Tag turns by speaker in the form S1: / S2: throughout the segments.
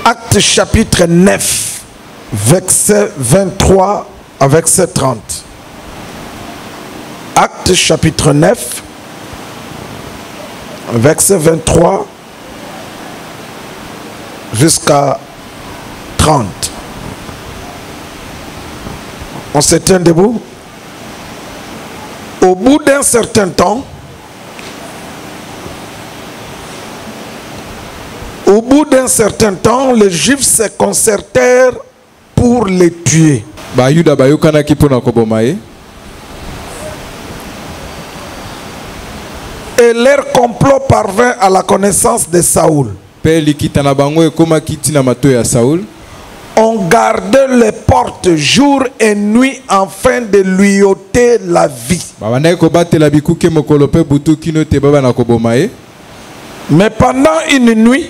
S1: Actes chapitre 9, verset 23 à verset 30. Actes chapitre 9, verset 23 jusqu'à 30. On se tient debout. Au bout d'un certain temps, les Juifs se concertèrent pour les tuer. Et leur complot parvint à la connaissance de Saoul. On gardait les portes jour et nuit afin de lui ôter la vie. Mais pendant une nuit,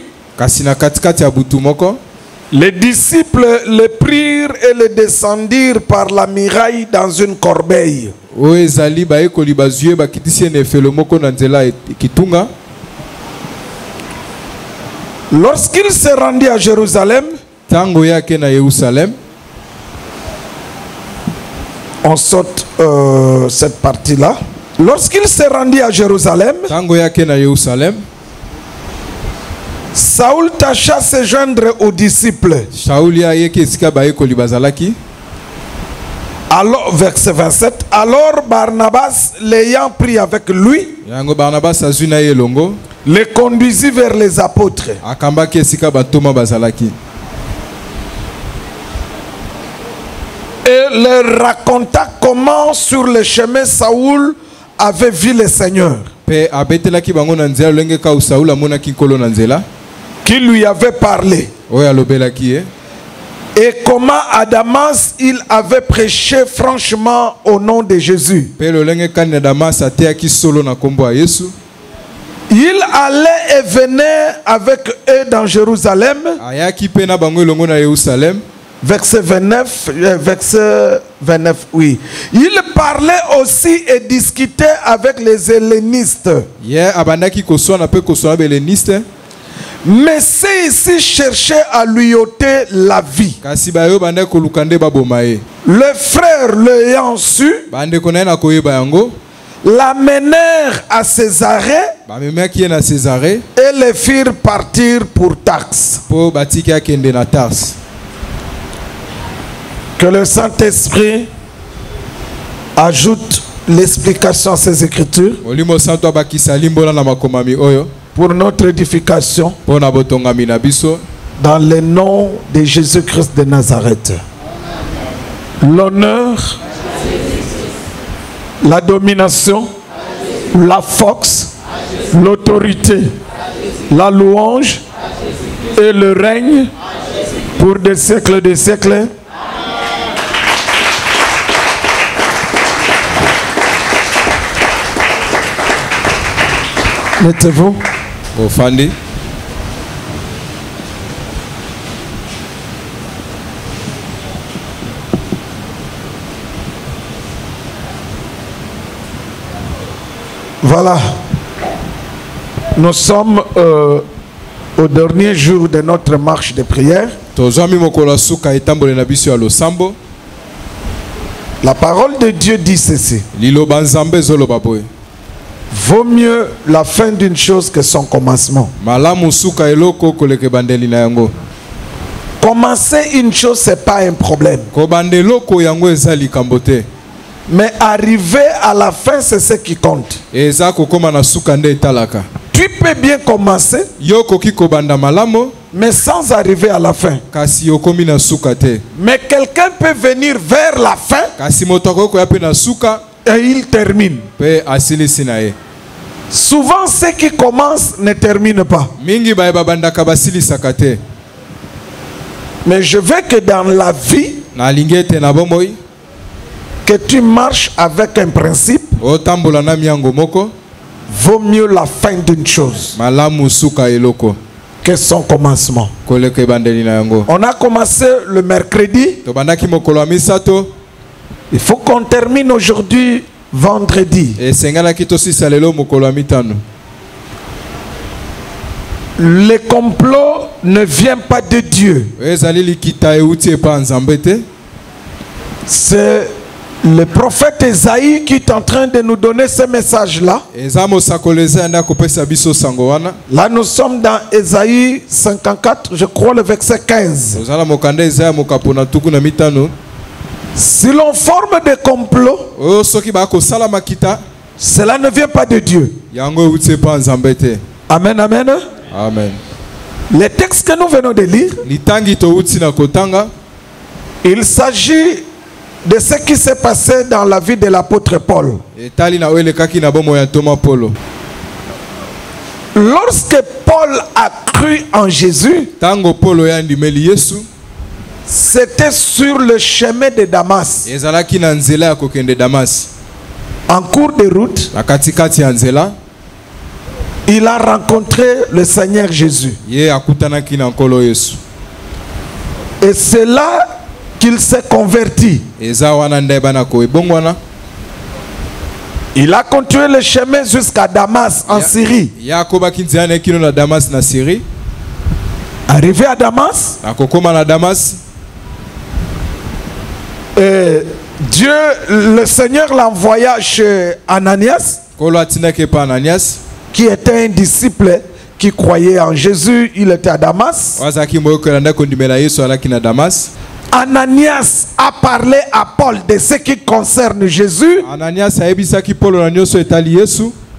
S1: les disciples le prirent et le descendirent par la muraille dans une corbeille. Lorsqu'il se rendit à Jérusalem, on saute cette partie-là. Lorsqu'il se rendit à Jérusalem, Saoul tâcha se joindre aux disciples. Alors, verset 27, alors Barnabas, l'ayant pris avec lui, le conduisit vers les apôtres. Et leur raconta comment sur le chemin Saoul avait vu le Seigneur, qui lui avait parlé, et comment à Damas il avait prêché franchement au nom de Jésus. Il allait et venait avec eux dans Jérusalem. Verset 29, oui. Il parlait aussi et discutait avec les hellénistes. Mais ceux-ci cherchaient à lui ôter la vie. Le frère l'ayant su, l'amenèrent à Césarée et le firent partir pour Tarse. Que le Saint-Esprit ajoute l'explication à ces Écritures pour notre édification dans le nom de Jésus-Christ de Nazareth. L'honneur, la domination, la force, l'autorité, la louange et le règne pour des siècles des siècles. Mettez-vous. Voilà. Nous sommes au dernier jour de notre marche de prière. La parole de Dieu dit ceci. Vaut mieux la fin d'une chose que son commencement. Commencer une chose, ce n'est pas un problème. Mais arriver à la fin, c'est ce qui compte. Tu peux bien commencer, mais sans arriver à la fin. Mais quelqu'un peut venir vers la fin et il termine. Souvent, ceux qui commencent ne terminent pas. Mais je veux que dans la vie, que tu marches avec un principe. Vaut mieux la fin d'une chose que son commencement. On a commencé le mercredi. Il faut qu'on termine aujourd'hui Le complot ne vient pas de Dieu. C'est le prophète Esaïe qui est en train de nous donner ce message-là. Là, nous sommes dans Esaïe 54, je crois le verset 15. Si l'on forme des complots, cela ne vient pas de Dieu. Amen, amen.
S2: Amen.
S1: Les textes que nous venons de lire, il s'agit de ce qui s'est passé dans la vie de l'apôtre Paul. Lorsque Paul a cru en Jésus, c'était sur le chemin de Damas. En cours de route, il a rencontré le Seigneur Jésus. Et c'est là qu'il s'est converti. Il a continué le chemin jusqu'à Damas en Syrie. Arrivé à Damas, Dieu, le Seigneur l'envoya chez Ananias, qui était un disciple qui croyait en Jésus. Il était à Damas. Ananias a parlé à Paul de ce qui concerne Jésus.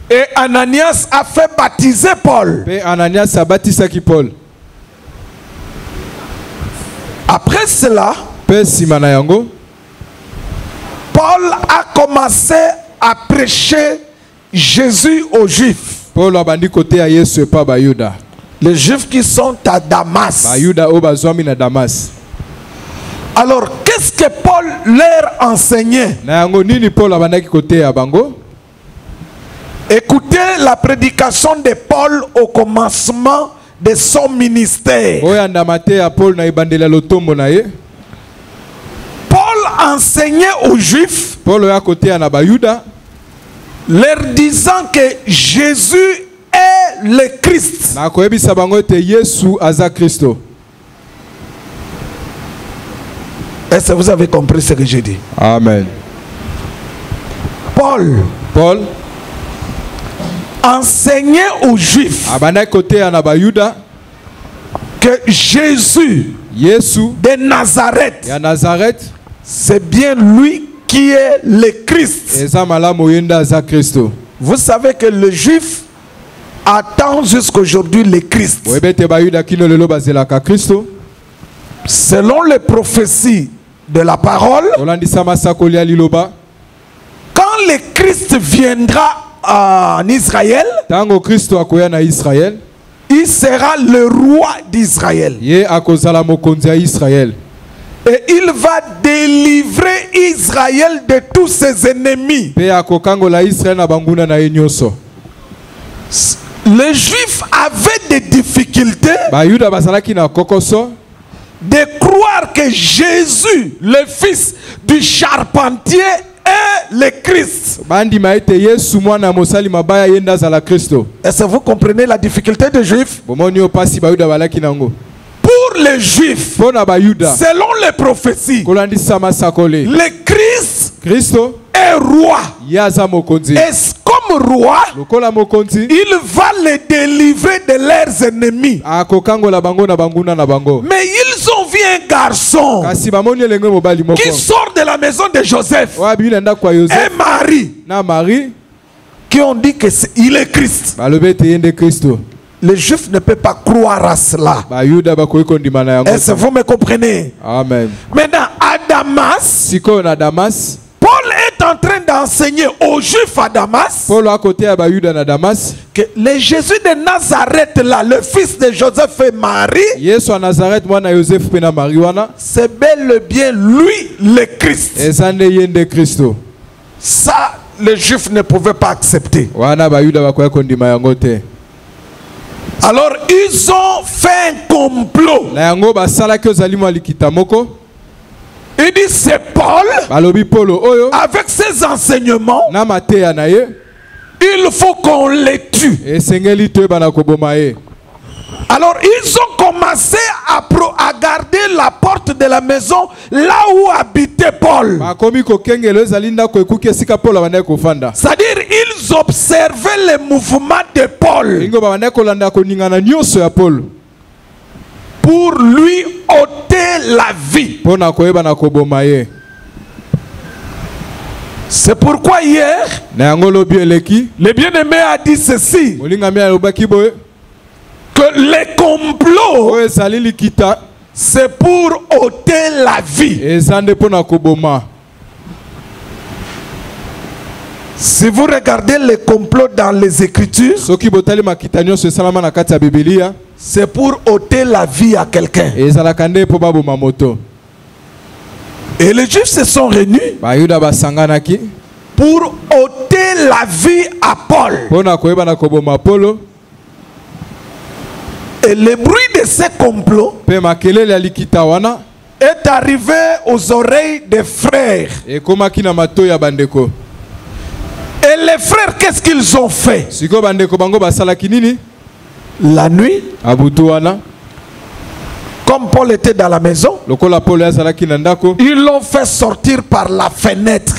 S1: Et Ananias a fait baptiser Paul. Après cela, Paul a commencé à prêcher Jésus aux Juifs. Les Juifs qui sont à Damas. Alors, qu'est-ce que Paul leur enseignait? Écoutez la prédication de Paul au commencement de son ministère. Paul enseignait aux Juifs, leur disant que Jésus est le Christ. Est-ce que vous avez compris ce que j'ai dit?
S2: Amen.
S1: Paul enseignait aux Juifs que Jésus de Nazareth, c'est bien lui qui est le Christ. Vous savez que le Juif attend jusqu'aujourd'hui le Christ. Selon les prophéties de la parole, quand le Christ viendra en Israël, il sera le roi d'Israël. Et il va délivrer Israël de tous ses ennemis. Les Juifs avaient des difficultés de croire que Jésus, le fils du charpentier, est le Christ. Est-ce que vous comprenez la difficulté des Juifs? Pour les Juifs, selon les prophéties, le Christ est roi. Et comme roi, il va les délivrer de leurs ennemis. Mais ils ont vu un garçon qui sort de la maison de Joseph et Marie qui ont dit qu'il est Christ. Les Juifs ne peuvent pas croire à cela. Est-ce que vous me comprenez?
S2: Amen.
S1: Maintenant, à Damas, Paul est en train d'enseigner aux Juifs à Damas que le Jésus de Nazareth, là, le fils de Joseph et Marie, c'est bel et bien lui le Christ. Ça, les Juifs ne pouvaient pas accepter. Alors ils ont fait un complot. Il dit c'est Paul, avec ses enseignements, il faut qu'on les tue. Alors ils ont commencé à garder la porte de la maison là où habitait Paul. C'est-à-dire ils observaient les mouvements de Paul pour lui ôter la vie. C'est pourquoi hier, le bien-aimé a dit ceci, que les complots, c'est pour ôter la vie. Si vous regardez les complots dans les Écritures, c'est pour ôter la vie à quelqu'un. Et les Juifs se sont réunis pour ôter la vie à Paul. Et le bruit de ces complots est arrivé aux oreilles des frères. Et les frères, qu'est-ce qu'ils ont fait? La nuit, comme Paul était dans la maison, ils l'ont fait sortir par la fenêtre.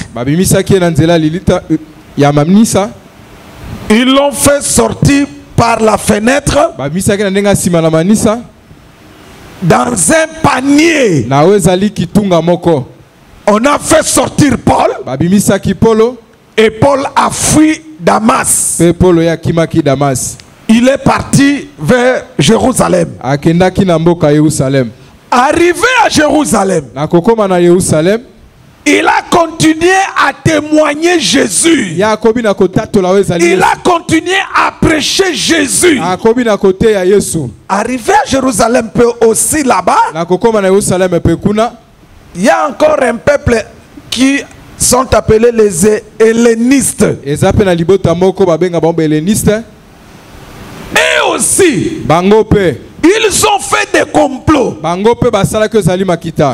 S1: Ils l'ont fait sortir par la fenêtre dans un panier. On a fait sortir Paul et Paul a fui Damas. Il est parti vers Jérusalem. Arrivé à Jérusalem, il a continué à témoigner Jésus. Il a continué à prêcher Jésus. Arrivé à Jérusalem, aussi là-bas, il y a encore un peuple qui sont appelés les hellénistes. Et aussi, ils ont fait des complots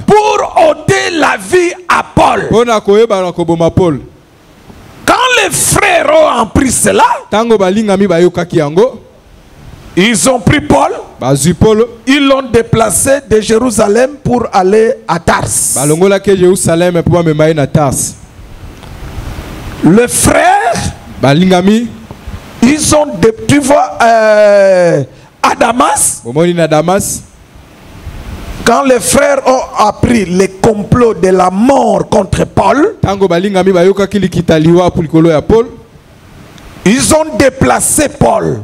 S1: pour ôter la vie à Paul. Quand les frères ont appris cela, ils ont pris Paul, ils l'ont déplacé de Jérusalem pour aller à Tars. Le frère, ils ont, tu vois, à Damas, quand les frères ont appris les complots de la mort contre Paul, ils ont déplacé Paul.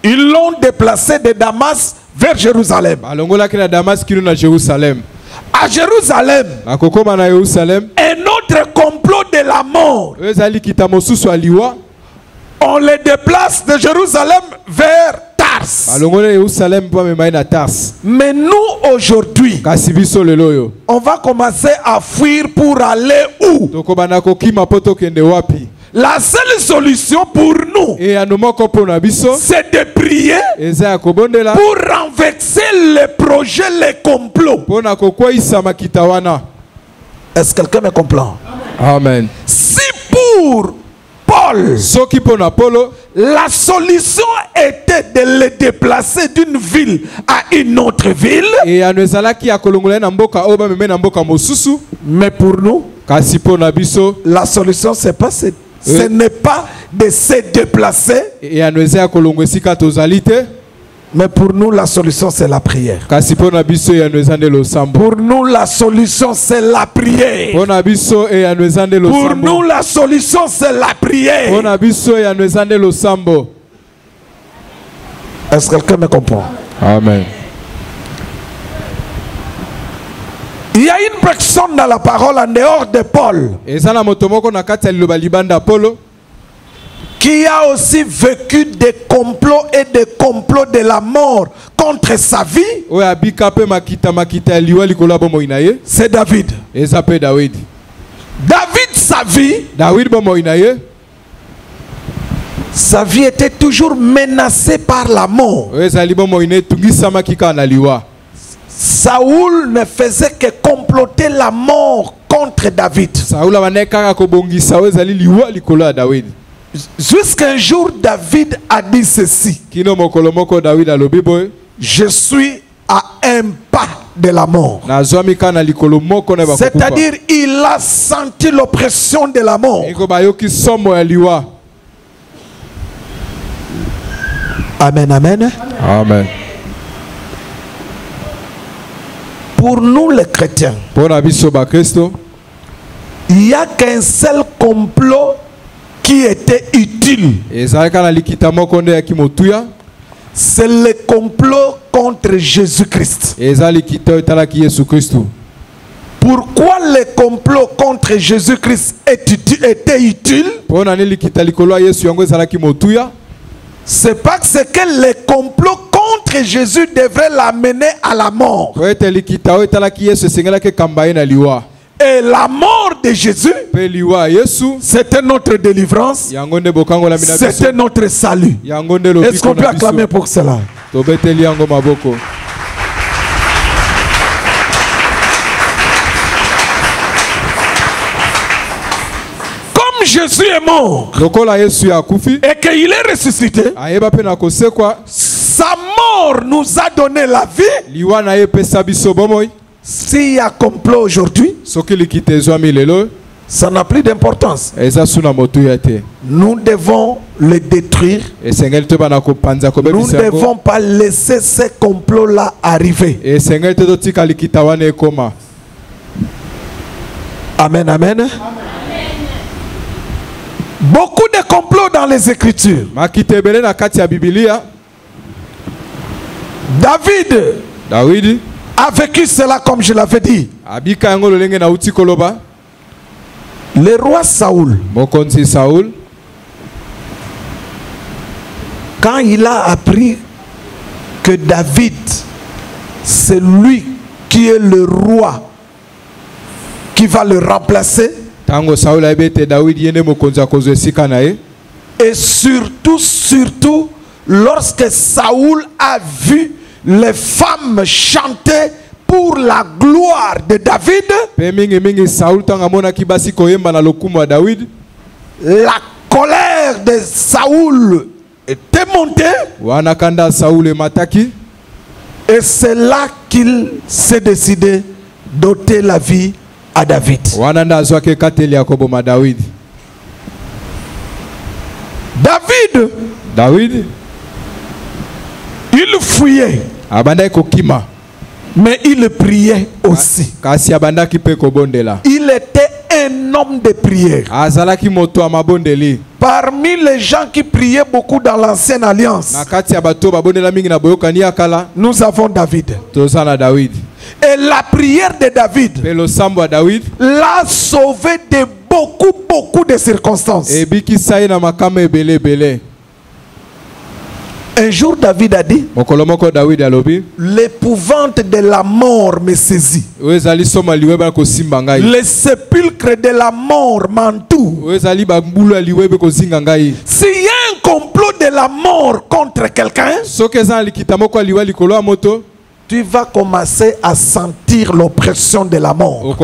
S1: Ils l'ont déplacé de Damas vers Jérusalem. À Jérusalem, un autre complot de la mort. On les déplace de Jérusalem vers Tars. Mais nous aujourd'hui, on va commencer à fuir pour aller où? La seule solution pour nous, c'est de prier pour renverser les projets, les complots. Est-ce que quelqu'un me comprend?
S2: Amen.
S1: Si pour Paul, la solution était de le déplacer d'une ville à une autre ville, mais pour nous, la solution c'est pas ce n'est pas de se déplacer, mais pour nous la solution c'est la prière. Pour nous la solution c'est la prière. Pour nous la solution c'est la prière. Est-ce que quelqu'un me comprend?
S2: Amen.
S1: Il y a une personne dans la parole en dehors de Paul qui a aussi vécu des complots et des complots de la mort contre sa vie. C'est David. David, sa vie était toujours menacée par la mort. Saoul ne faisait que comploter la mort contre David. Jusqu'un jour, David a dit ceci. Je suis à un pas de la mort. C'est-à-dire, il a senti l'oppression de la mort. Amen, amen.
S2: Amen.
S1: Pour nous les chrétiens, il n'y a qu'un seul complot qui était utile. C'est le complot contre Jésus-Christ. Pourquoi le complot contre Jésus-Christ était utile? C'est parce que le complot contre Jésus devrait l'amener à la mort. Et la mort de Jésus, c'était notre délivrance, c'était notre salut. Est-ce qu'on peut acclamer pour cela? Comme Jésus est mort et qu'il est ressuscité, sa mort nous a donné la vie. S'il y a complot aujourd'hui, ça n'a plus d'importance. Nous devons le détruire. Nous ne devons pas laisser ces complots-là arriver. Amen, amen. Beaucoup de complots dans les Écritures. David a vécu cela comme je l'avais dit. Le roi Saoul, quand il a appris que David, c'est lui qui est le roi qui va le remplacer, et surtout, lorsque Saoul a vu les femmes chantaient pour la gloire de David, la colère de Saoul était montée, et c'est là qu'il s'est décidé d'ôter la vie à David. David, il fouillait, mais il priait aussi. Il était un homme de prière. Parmi les gens qui priaient beaucoup dans l'ancienne alliance, nous avons David. Et la prière de David l'a sauvé de beaucoup de circonstances. Un jour, David a dit, l'épouvante de la mort me saisit. Le sépulcre de la mort m'entoure. S'il y a un complot de la mort contre quelqu'un, tu vas commencer à sentir l'oppression de la mort.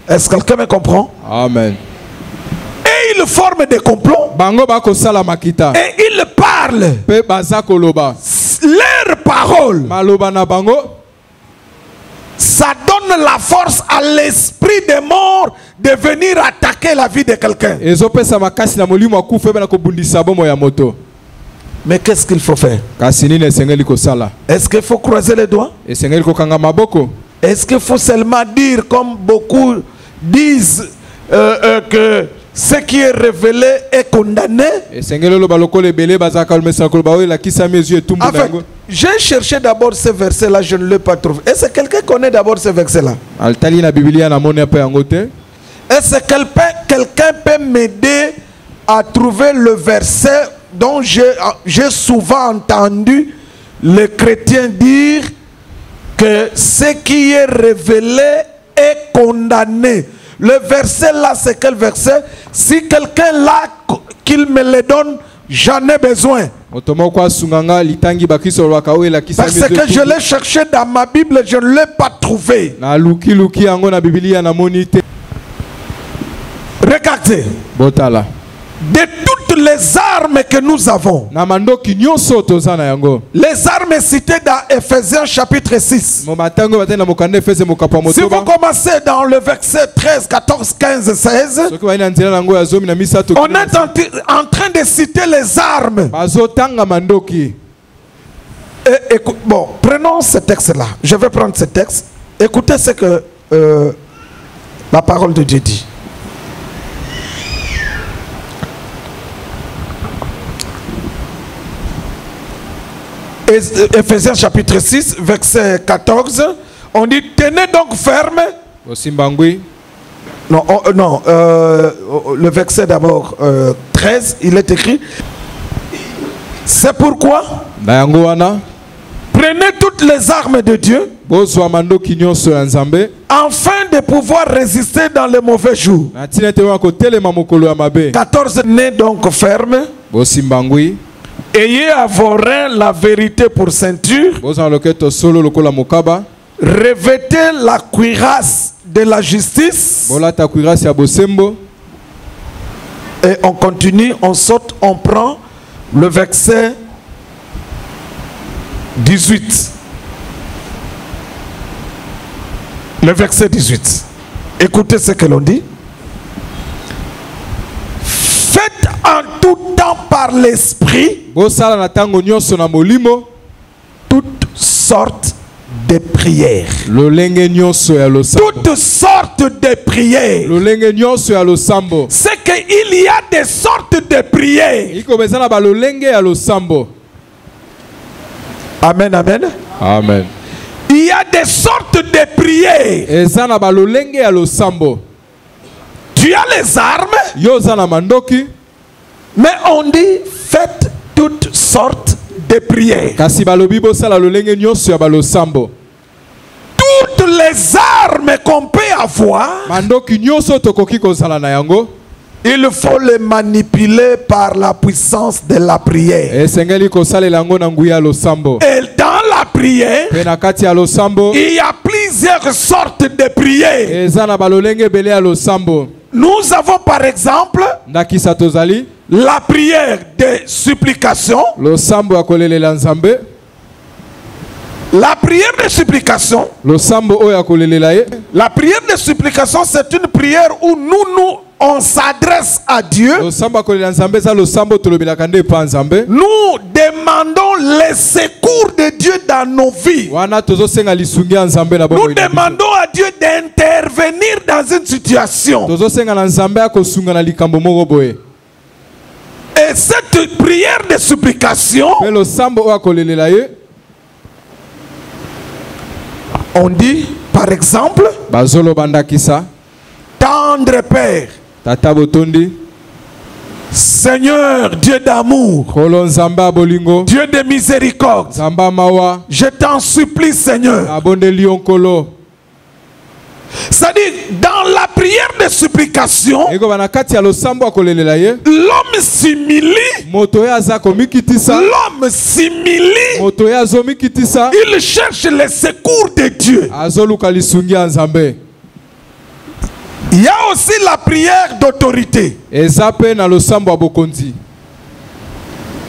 S1: Est-ce que quelqu'un me comprend?
S2: Amen.
S1: Et ils forment des complots. Et ils parlent. Leurs paroles, ça donne la force à l'esprit des morts de venir attaquer la vie de quelqu'un. Mais qu'est-ce qu'il faut faire? Est-ce qu'il faut croiser les doigts? Est-ce qu'il faut seulement dire, comme beaucoup disent, que ce qui est révélé est condamné? En fait, j'ai cherché d'abord ce verset-là, je ne l'ai pas trouvé. Est-ce que quelqu'un connaît d'abord ce verset-là? Est-ce que quelqu'un peut m'aider à trouver le verset dont j'ai souvent entendu les chrétiens dire que ce qui est révélé est condamné? Le verset là, c'est quel verset? Si quelqu'un l'a, qu'il me le donne, j'en ai besoin. Parce que je l'ai cherché dans ma Bible, je ne l'ai pas trouvé. Regarde, Regardez.
S2: Botala.
S1: De toutes les armes que nous avons, les armes citées dans Ephésiens chapitre 6. Si vous commencez dans le verset 13, 14, 15, 16, on est en train de citer les armes. Bon, prenons ce texte-là. Je vais prendre ce texte. Écoutez ce que la parole de Dieu dit. Ephésiens chapitre 6, verset 14, on dit tenez donc ferme. Non, le verset d'abord 13, il est écrit. C'est pourquoi prenez toutes les armes de Dieu afin de pouvoir résister dans les mauvais jours. 14, tenez donc ferme. Ayez à vos reins la vérité pour ceinture. Revêtez la cuirasse de la justice. Et on continue, on saute, on prend le verset 18. Le verset 18. Écoutez ce que l'on dit. Faites en tout temps par l'esprit toutes sortes de prières. Toutes sortes de prières. C'est qu'il y a des sortes de prières. Amen, amen.
S2: Amen.
S1: Il y a des sortes de prières. Tu as les armes, mais on dit faites toutes sortes de prières. Toutes les armes qu'on peut avoir, il faut les manipuler par la puissance de la prière. Et dans la prière, il y a plusieurs sortes de prières. Nous avons par exemple la prière de supplication. La prière de supplication. La prière de supplication, c'est une prière où on s'adresse à Dieu. Nous demandons les secours de Dieu dans nos vies. Nous demandons à Dieu d'intervenir dans une situation. Et cette prière de supplication, on dit par exemple, tendre Père, Seigneur Dieu d'amour, Dieu de miséricorde, je t'en supplie Seigneur. C'est-à-dire, dans la prière de supplication, l'homme s'humilie. Il cherche les secours de Dieu. Il y a aussi la prière d'autorité.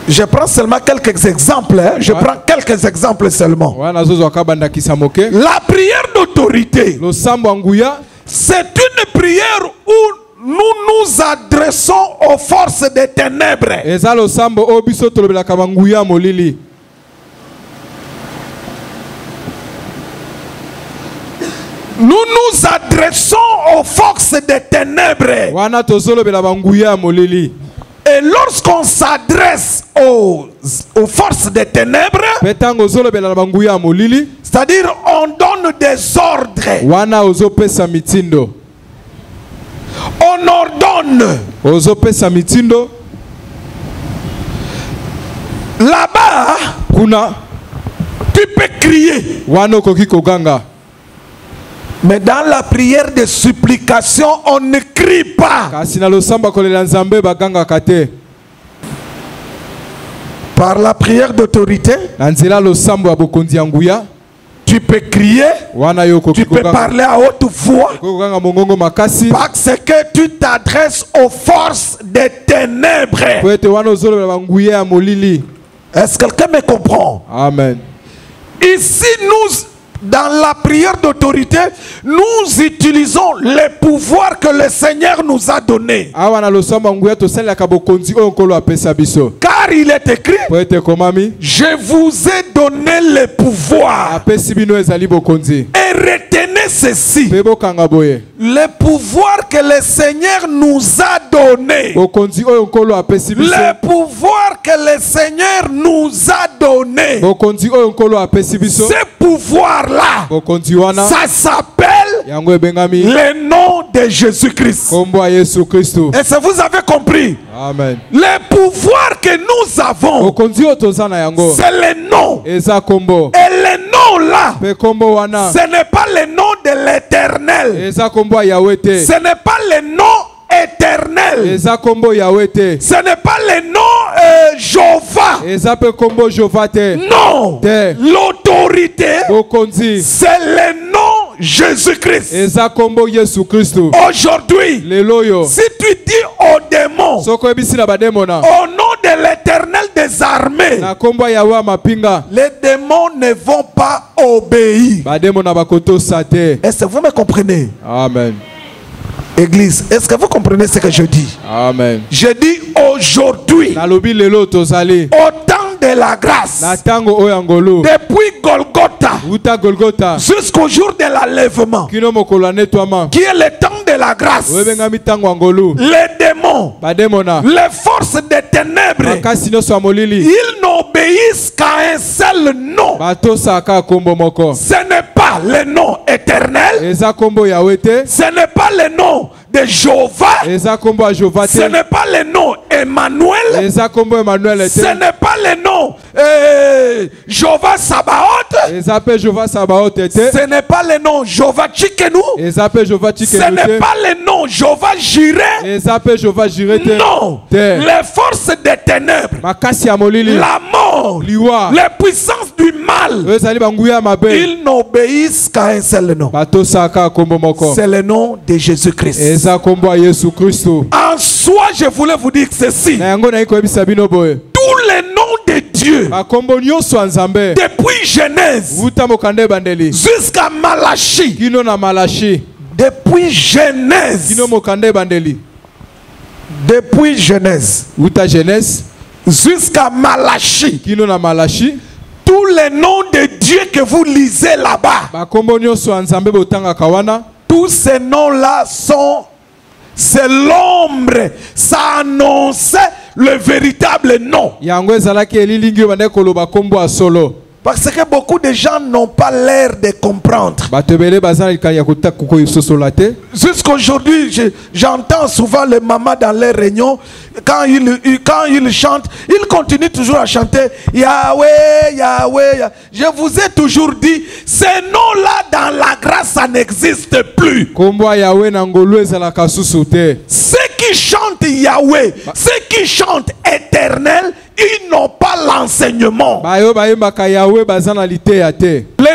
S1: Je prends seulement quelques exemples. Je prends quelques exemples seulement. La prière d'autorité, c'est une prière où nous nous adressons aux forces des ténèbres. Nous nous adressons aux forces des ténèbres. Et lorsqu'on s'adresse aux forces des ténèbres, c'est-à-dire on donne des ordres, on ordonne. Là-bas, tu peux crier. Mais dans la prière de supplication, on ne crie pas. Par la prière d'autorité, tu Tu peux crier, tu peux parler à haute voix, parce que tu t'adresses aux forces des ténèbres. Est-ce que quelqu'un me comprend? Amen. Ici, nous, dans la prière d'autorité, nous utilisons les pouvoirs que le Seigneur nous a donnés. Car il est écrit, je vous ai donné les pouvoirs. Et retenez ceci, les pouvoirs que le Seigneur nous a donnés. Les pouvoirs que le Seigneur nous a donnés. Ces pouvoirs-là, ça s'appelle le nom de Jésus-Christ. Est-ce que vous avez compris? Amen. Les pouvoirs que nous avons, c'est le nom. Et le nom là, ce n'est pas le nom de l'Éternel. Ce n'est pas le nom éternel. Ce n'est pas le nom Jéhovah. Non. L'autorité, c'est le nom Jésus-Christ. Aujourd'hui, si tu dis aux démons, au nom de l'Éternel des armées, les démons ne vont pas obéir. Est-ce que vous me comprenez? Amen. Église, est-ce que vous comprenez ce que je dis? Amen. Je dis aujourd'hui, au temps de la grâce, depuis Golgotha jusqu'au jour de l'enlèvement, qui est le temps de la grâce, les démons, les forces des ténèbres, ils n'obéissent qu'à un seul nom. Ce n'est pas le nom éternel, ce n'est pas le nom de Jéhovah, ce n'est pas le nom Emmanuel, ce n'est pas le nom Jéhovah Sabaoth, ce n'est pas le nom Jéhovah Tchikenu, ce n'est pas le nom Jéhovah Jireh. Non, les forces des ténèbres, la mort, les puissances du mal, ils n'obéissent qu'à un seul nom. C'est le nom de Jésus-Christ. En soi, je voulais vous dire ceci. Tous les noms de Dieu, depuis Genèse jusqu'à Malachie, depuis Genèse jusqu'à Malachie, tous les noms de Dieu que vous lisez là-bas, tous ces noms-là c'est l'ombre, ça annonçait le véritable nom. Parce que beaucoup de gens n'ont pas l'air de comprendre. Jusqu'aujourd'hui, j'entends souvent les mamans dans les réunions, quand ils chantent, ils continuent toujours à chanter Yahweh, Yahweh. Je vous ai toujours dit, ces noms-là dans la grâce, ça n'existe plus. Ceux qui chantent Yahweh, ceux qui chantent éternel, ils n'ont pas l'enseignement. Le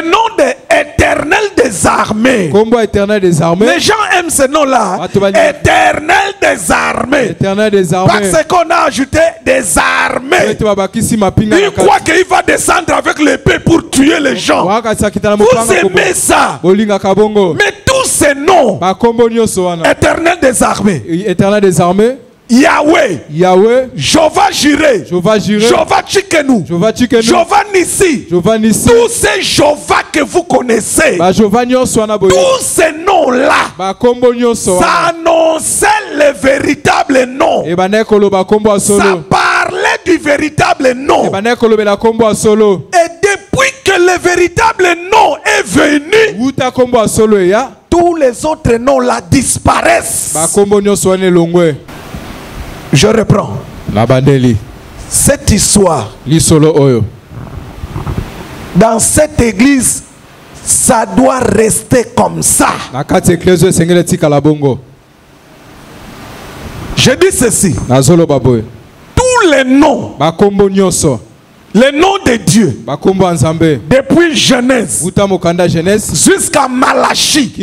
S1: nom de éternel des armées. Les gens aiment ce nom-là. Éternel des armées. Parce qu'on a ajouté des armées. Il croit qu'il va descendre avec l'épée pour tuer les gens. Vous aimez ça. Mais tous ces noms, éternel des armées, Yahweh, Jéhovah Jireh, Jéhovah Tchikenu, Jéhovah Nissi, tous ces Jéhovah que vous connaissez, tous ces noms-là, ça annonçait le véritable nom. Ça parlait du véritable nom. Et depuis que le véritable nom est venu, tous les autres noms-là disparaissent. Je reprends. Cette histoire, dans cette église, ça doit rester comme ça. Je dis ceci. Tous les noms Le nom de Dieu, depuis Genèse jusqu'à Malachie,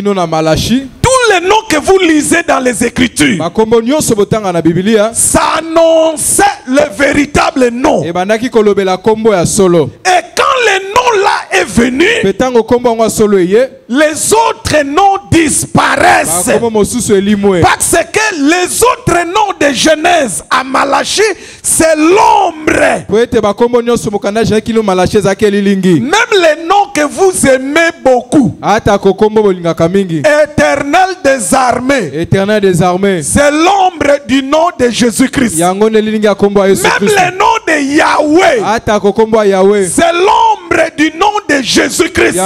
S1: tous les noms que vous lisez dans les Écritures, ça annonçait le véritable nom. Et quand le nom là est venu, les autres noms disparaissent. Parce que les autres noms de Genèse à Malachie, c'est l'ombre. Même les noms que vous aimez beaucoup, Éternel des armées, c'est l'ombre du nom de Jésus-Christ. Même le nom de Yahweh, c'est l'ombre du nom de Jésus-Christ.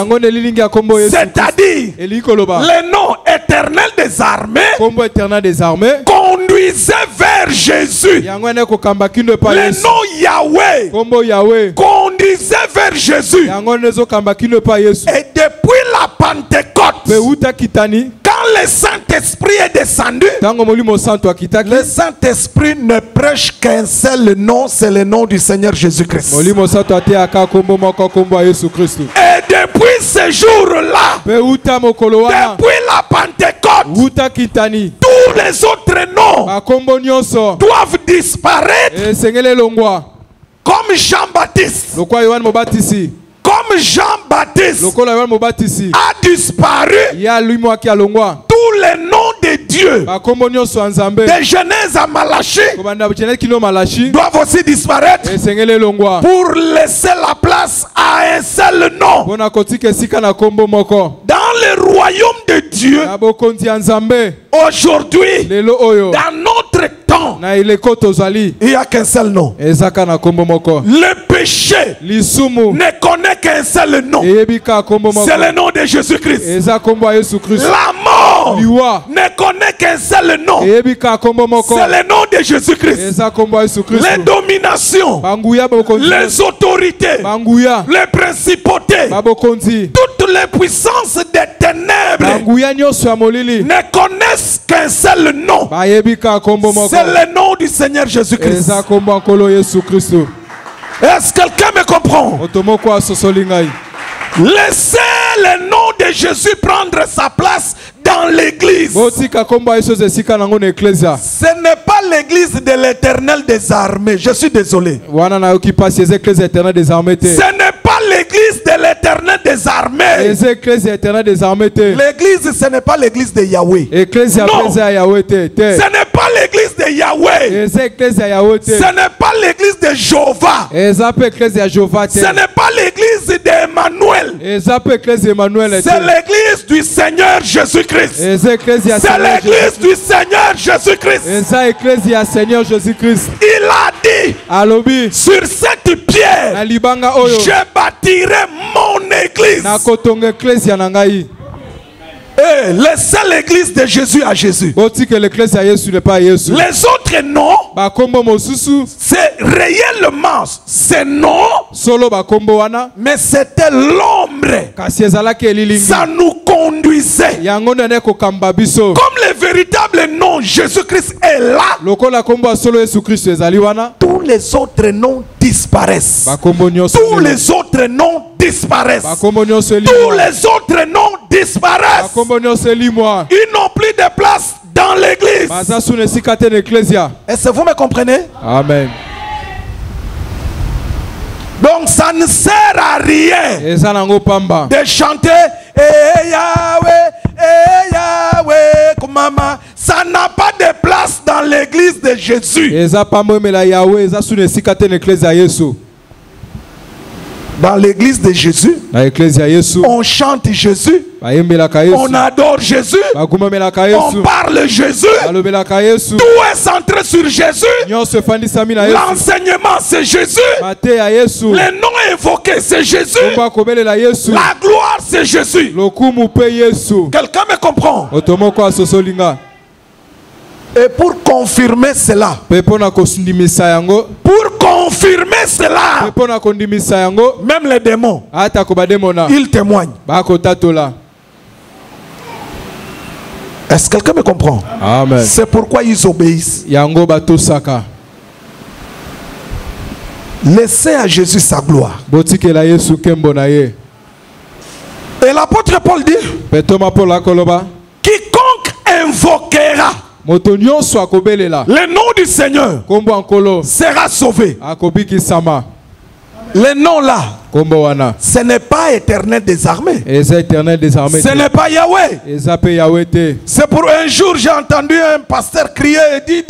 S1: C'est-à-dire, le nom éternel des armées conduisait vers Jésus. Le nom Yahweh conduisait vers Jésus. Et depuis la Pentecôte, quand le Saint-Esprit est descendu, le Saint-Esprit ne prêche qu'un seul nom, c'est le nom du Seigneur Jésus-Christ. Et depuis ce jour-là, depuis la Pentecôte, tous les autres noms doivent disparaître. Comme Jean-Baptiste. Comme Jean-Baptiste a disparu, tous les noms de Dieu de Genèse à Malachie doivent aussi disparaître pour laisser la place à un seul nom. Dans le royaume de Dieu, aujourd'hui, dans notre temps, il n'y a qu'un seul nom. Le péché ne connaît qu'un seul nom. C'est le nom de Jésus-Christ. La mort ne connaît qu'un seul nom. C'est le nom de Jésus-Christ. Les dominations, les autorités, les principautés, toutes les puissances des ténèbres ne connaissent qu'un seul nom. C'est le nom du Seigneur Jésus-Christ. Est-ce que quelqu'un me comprend? Laissez le nom de Jésus prendre sa place dans l'église. Ce n'est pas l'église de l'Éternel des armées. Je suis désolé. Ce n'est pas l'église de l'Éternel des armées. L'église, ce n'est pas l'église de Yahweh. Non. Ce n'est pas l'église de Yahweh. Ce n'est pas l'église de Jéhovah. Ce n'est pas l'église d'Emmanuel. C'est l'église du Seigneur Jésus-Christ. C'est l'église du Seigneur Jésus-Christ. Il a dit, sur cette pierre, je bâtirai mon église. Laissez l'église de Jésus à Jésus. Les autres noms, c'est réellement ces noms, mais c'était l'ombre. Ça nous conduisait. Comme le véritable nom Jésus-Christ est là, tous les autres noms disparaissent. Tous les autres noms disparaissent. Tous les autres noms disparaissent. Ils n'ont plus de place dans l'église. Est-ce que vous me comprenez?
S2: Amen.
S1: Donc ça ne sert à rien de chanter Yahweh, Kumama. Ça n'a pas de place dans l'église de Jésus. Dans l'église de Jésus, on chante Jésus, on adore Jésus, on parle Jésus, tout est centré sur Jésus. L'enseignement c'est Jésus, le nom évoqué c'est Jésus, la gloire c'est Jésus. Quelqu'un me comprend? Et pour confirmer cela, même les démons, ils témoignent. Est-ce que quelqu'un me comprend?
S2: Amen.
S1: C'est pourquoi ils obéissent. Laissez à Jésus sa gloire. Et l'apôtre Paul dit, quiconque invoquera le nom du Seigneur sera sauvé. Le nom là, ce n'est pas Éternel des armées. Ce n'est pas Yahweh. C'est pour un jour j'ai entendu un pasteur crier et dit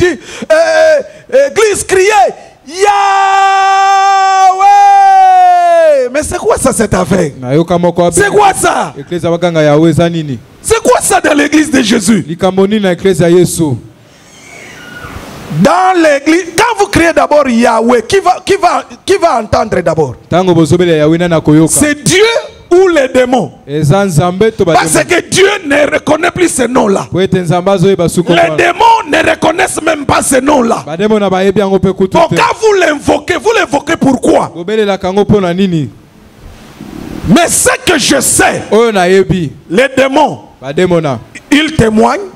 S1: église crier Yahweh. Mais c'est quoi ça cette affaire? C'est quoi ça? C'est quoi ça dans l'église de Jésus? Dans l'église, quand vous criez d'abord Yahweh, qui va entendre d'abord? C'est Dieu ou les démons? Parce que Dieu ne reconnaît plus ce nom-là. Les démons ne reconnaissent même pas ce nom-là. Donc quand vous l'invoquez pourquoi? Mais ce que je sais, les démons, ils témoignent,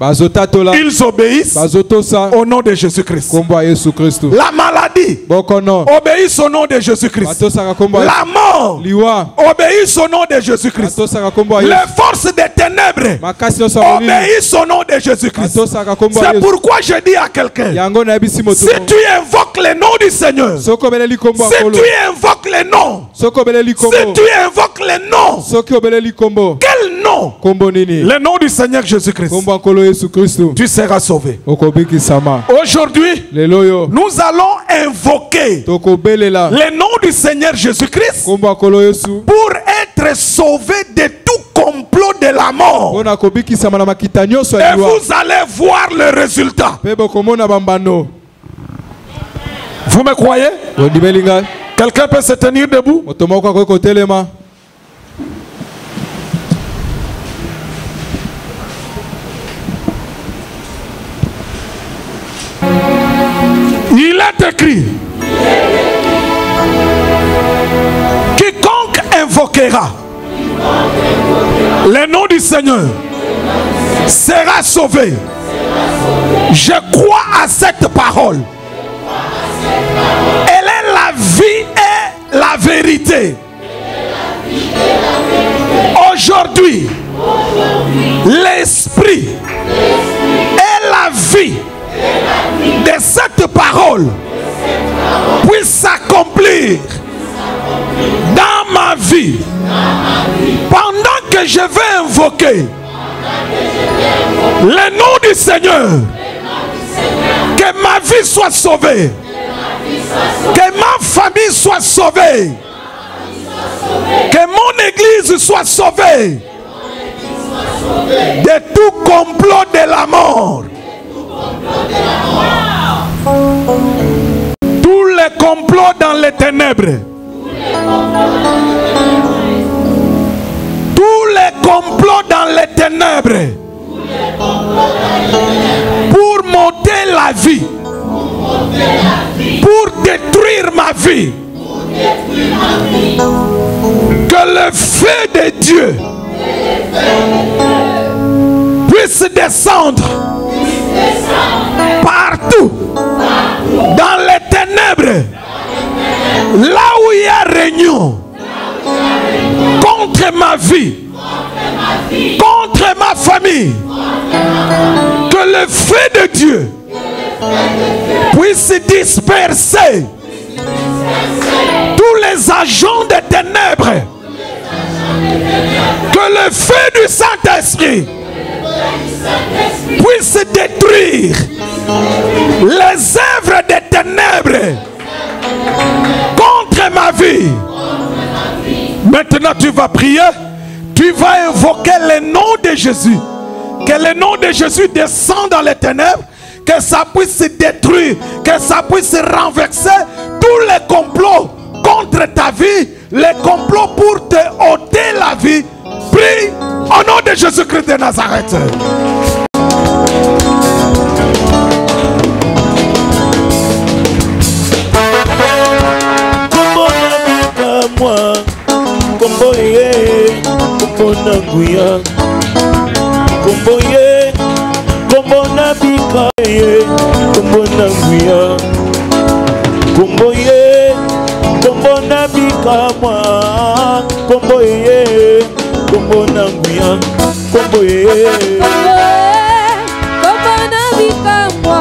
S1: ils obéissent au nom de Jésus-Christ. La maladie obéit au nom de Jésus-Christ. La mort obéit au nom de Jésus-Christ. Les forces des ténèbres obéissent au nom de Jésus-Christ. C'est pourquoi je dis à quelqu'un, si tu invoques le nom du Seigneur, si tu invoques le nom, si tu invoques le nom, quel nom? Le nom du Seigneur Jésus-Christ. Tu seras sauvé. Aujourd'hui, nous allons invoquer le nom du Seigneur Jésus-Christ pour être sauvé de tout complot de la mort. Et vous allez voir le résultat. Vous me croyez? Quelqu'un peut se tenir debout? Il est écrit, quiconque invoquera le nom du Seigneur sera sauvé. Je crois à cette parole. Elle est la vie et la vérité. Aujourd'hui, l'esprit et la vie de cette parole puisse s'accomplir dans ma vie. Pendant que je vais invoquer le nom du Seigneur, que ma vie soit sauvée, que ma famille soit sauvée, que mon église soit sauvée de tout complot de la mort. Tous les complots dans les ténèbres, tous les complots dans les ténèbres pour monter la vie, pour détruire ma vie, que le feu de Dieu puisse descendre partout dans les ténèbres, là où il y a réunion contre ma vie, contre ma famille, que le feu de Dieu puisse disperser tous les agents des ténèbres, que le feu du Saint-Esprit puisse détruire les œuvres des ténèbres contre ma vie. Maintenant tu vas prier, tu vas invoquer le nom de Jésus, que le nom de Jésus descende dans les ténèbres, que ça puisse détruire, que ça puisse renverser tous les complots contre ta vie, les complots pour te ôter la vie. Prie au nom de Jésus-Christ de Nazareth.
S2: na bikamwa kombo ye kombo na nguya kombo ye
S3: kombo na bikamwa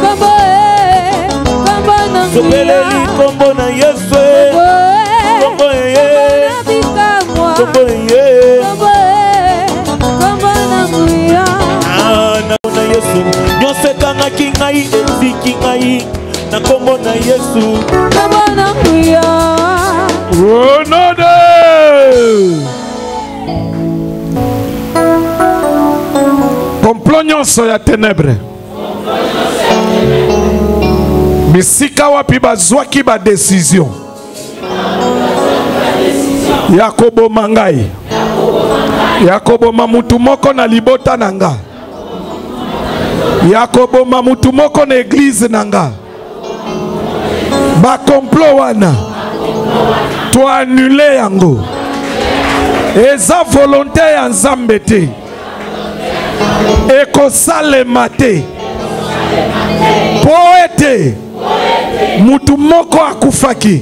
S3: kombo ye kombo na nguya
S2: sopeleli kombo na Yesu kombo ye
S3: na bikamwa
S2: kombo ye
S3: kombo na nguya
S2: na Yesu nyose kanga kingai eziki ngai na kombo na Yesu
S3: kombo na nguya
S1: Ronode complot nyonso ya ténèbre bisika wapi bazwaki ba décision ya koboma ngai ya koboma mutu moko na libota na nga ya koboma mutu moko na église na nga ba complot wana to annuler yango eza volonté ya Nzambe te ekosalema te po ete mutu moko akufaki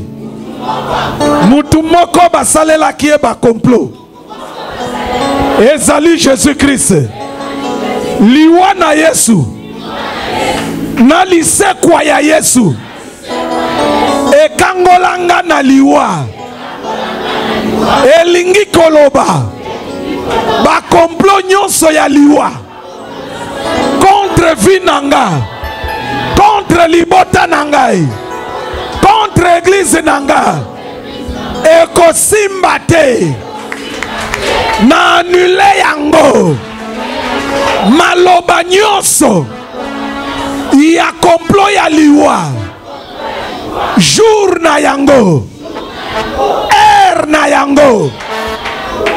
S1: mutu moko basalelaki ye ba complot ezali Jésus-Christ liwa na Yesu na lisekwa ya Yesu ekangolanga na liwa elingi koloba ba complot nyonso ya liwa contre vie nanga contre libota nangai contre église nanga ekosimba te na annule yango maloba nyonso ya complot ya liwa jour na yango heure na yango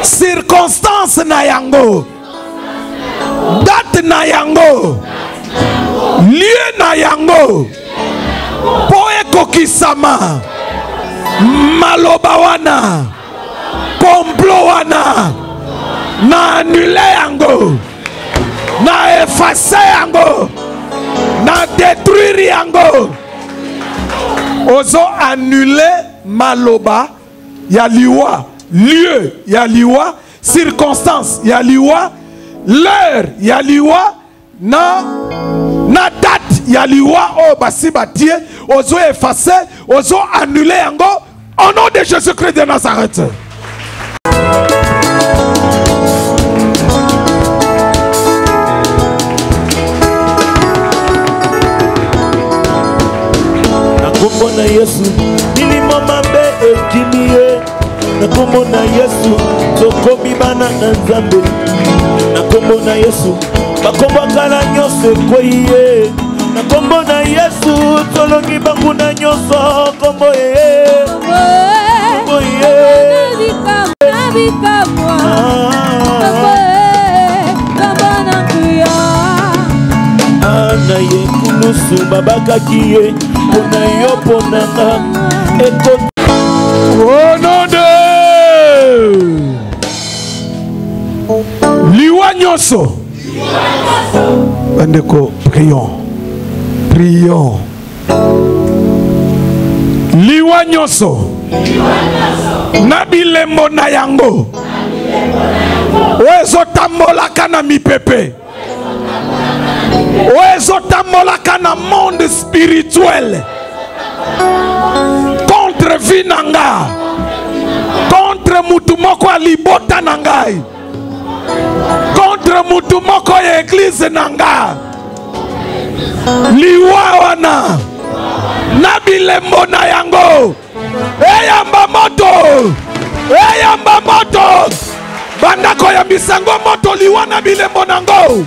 S1: circonstance na yango date na yango lieu na yango po ekokisama maloba wana complot wana na annule yango na efface yango na détruire yango ozo annuler maloba ya liwa lieu ya liwa circonstance ya liwa l'heure ya liwa na date ya liwa o basi batie ozo effacer ozo annuler yango au nom de Jésus-Christ de Nazareth.
S2: Kombo na Yesu milimo mabe ekimiye na kombo na Yesu tokomi bana na Nzambe na kombo na Yesu bakombo kala nyonso ekoye na kombo na Yesu tolongi banguna nyonso kombo ye kombo ye
S3: na bikamwa kombo na nguya
S2: ana ye kulusu babakaki ye pona yo pona nga eko
S1: au nom de liwa nyonso bandeko prions liwa nyonso na bilembo na yango ezotambolaka na mipepe ezotambolaka na monde spirituel contre vie nanga contre mutu moko ya libota na ngai contre mutu moko ya église nanga liwa wana na bilembo na yango eyamba moto bandako ya misango moto liwa na bilembo nango